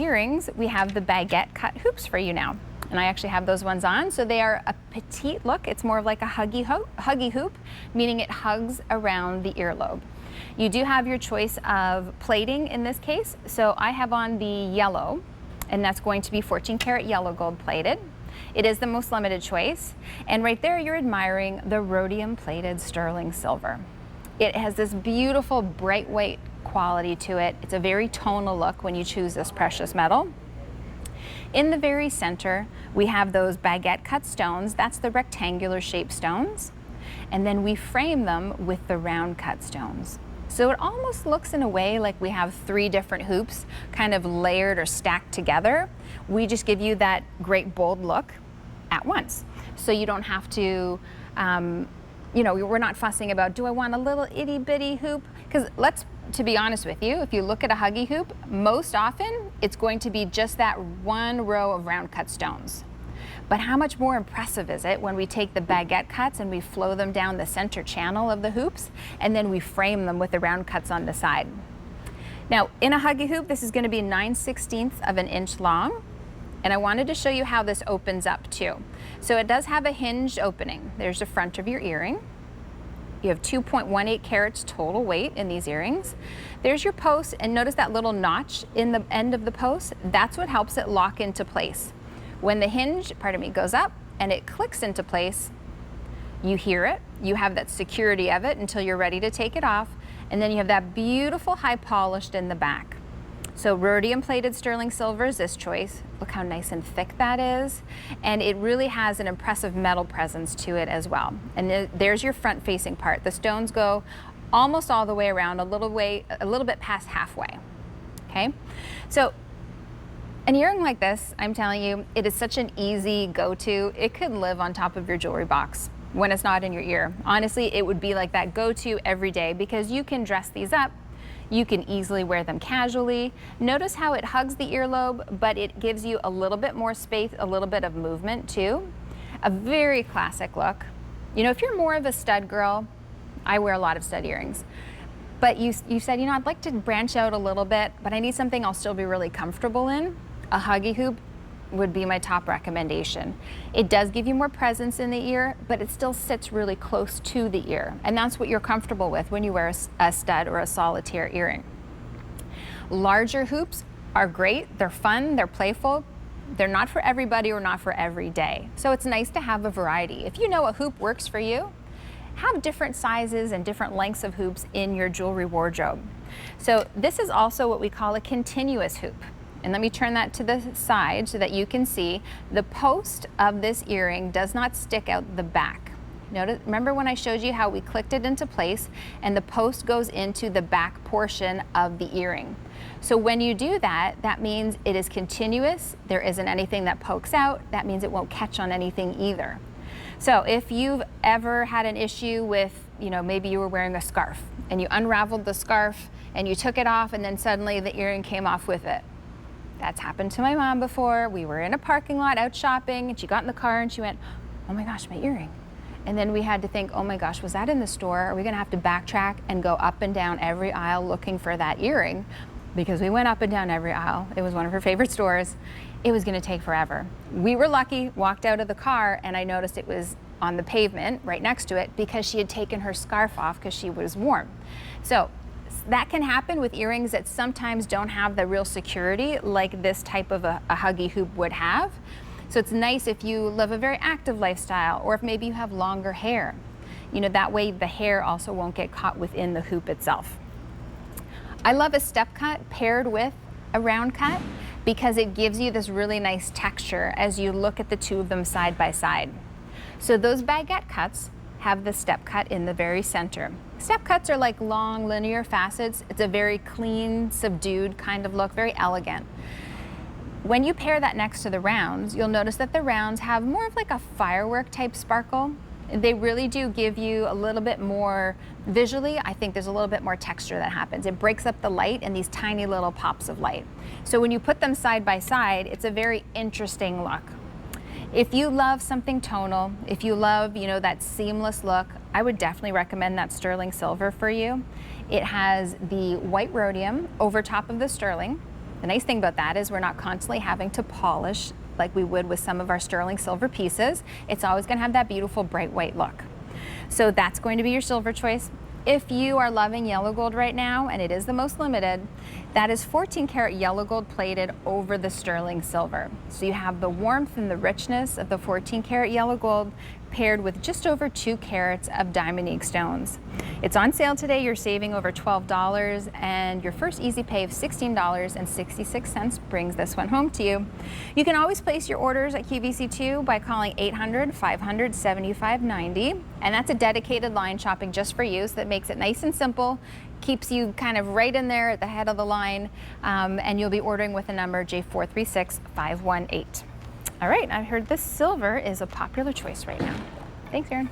earrings, we have the baguette cut hoops for you now. And I actually have those ones on. So they are a petite look. It's more of like a huggy hoop, meaning it hugs around the earlobe. You do have your choice of plating in this case. So I have on the yellow, and that's going to be 14 karat yellow gold plated. It is the most limited choice. And right there, you're admiring the rhodium plated sterling silver. It has this beautiful bright white quality to it. It's a very tonal look when you choose this precious metal. In the very center, we have those baguette cut stones. That's the rectangular shaped stones. And then we frame them with the round cut stones. So it almost looks in a way like we have 3 different hoops kind of layered or stacked together. We just give you that great bold look at once. So you don't have to, you know, we're not fussing about, do I want a little itty bitty hoop? Because to be honest with you, if you look at a Huggie hoop, most often it's going to be just that one row of round cut stones. But how much more impressive is it when we take the baguette cuts and we flow them down the center channel of the hoops, and then we frame them with the round cuts on the side. Now, in a Huggie hoop, this is going to be 9/16 of an inch long, and I wanted to show you how this opens up too. So it does have a hinged opening. There's the front of your earring. You have 2.18 carats total weight in these earrings. There's your post, and notice that little notch in the end of the post. That's what helps it lock into place. When the hinge, goes up and it clicks into place, you hear it. You have that security of it until you're ready to take it off, and then you have that beautiful high polished in the back. So rhodium plated sterling silver is this choice. Look how nice and thick that is. And it really has an impressive metal presence to it as well. And there's your front facing part. The stones go almost all the way around, a little bit past halfway. Okay, so an earring like this, I'm telling you, it is such an easy go-to. It could live on top of your jewelry box when it's not in your ear. Honestly, it would be like that go-to every day because you can dress these up. You can easily wear them casually. Notice how it hugs the earlobe, but it gives you a little bit more space, a little bit of movement too. A very classic look. You know, if you're more of a stud girl, I wear a lot of stud earrings, but you said, you know, I'd like to branch out a little bit, but I need something I'll still be really comfortable in. A Huggie hoop would be my top recommendation. It does give you more presence in the ear, but it still sits really close to the ear. And that's what you're comfortable with when you wear a stud or a solitaire earring. Larger hoops are great. They're fun, they're playful. They're not for everybody or not for every day. So it's nice to have a variety. If you know a hoop works for you, have different sizes and different lengths of hoops in your jewelry wardrobe. So this is also what we call a continuous hoop. And let me turn that to the side so that you can see the post of this earring does not stick out the back. Notice, remember when I showed you how we clicked it into place and the post goes into the back portion of the earring. So when you do that, that means it is continuous. There isn't anything that pokes out. That means it won't catch on anything either. So if you've ever had an issue with, you know, maybe you were wearing a scarf and you unraveled the scarf and you took it off and then suddenly the earring came off with it. That's happened to my mom before. We were in a parking lot out shopping and she got in the car and she went, oh my gosh, my earring. And then we had to think, oh my gosh, was that in the store? Are we gonna have to backtrack and go up and down every aisle looking for that earring? Because we went up and down every aisle. It was one of her favorite stores. It was gonna take forever. We were lucky, walked out of the car and I noticed it was on the pavement right next to it because she had taken her scarf off because she was warm. So that can happen with earrings that sometimes don't have the real security like this type of a Huggie hoop would have. So it's nice if you live a very active lifestyle or if maybe you have longer hair. You know, that way the hair also won't get caught within the hoop itself. I love a step cut paired with a round cut because it gives you this really nice texture as you look at the two of them side by side. So those baguette cuts have the step cut in the very center. Step cuts are like long linear facets. It's a very clean, subdued kind of look, very elegant. When you pair that next to the rounds, you'll notice that the rounds have more of like a firework type sparkle. They really do give you a little bit more visually. I think there's a little bit more texture that happens. It breaks up the light and these tiny little pops of light. So when you put them side by side, it's a very interesting look. If you love something tonal, if you love, you know, that seamless look, I would definitely recommend that sterling silver for you. It has the white rhodium over top of the sterling. The nice thing about that is we're not constantly having to polish like we would with some of our sterling silver pieces. It's always going to have that beautiful bright white look. So that's going to be your silver choice. If you are loving yellow gold right now, and it is the most limited, that is 14 karat yellow gold plated over the sterling silver. So you have the warmth and the richness of the 14 karat yellow gold paired with just over 2 carats of Diamonique stones. It's on sale today. You're saving over $12, and your first easy pay of $16.66 brings this one home to you. You can always place your orders at QVC2 by calling 800-500-7590, and that's a dedicated line shopping just for you, so that makes it nice and simple, keeps you kind of right in there at the head of the line, and you'll be ordering with the number J436518. All right, I heard this silver is a popular choice right now. Thanks, Erin.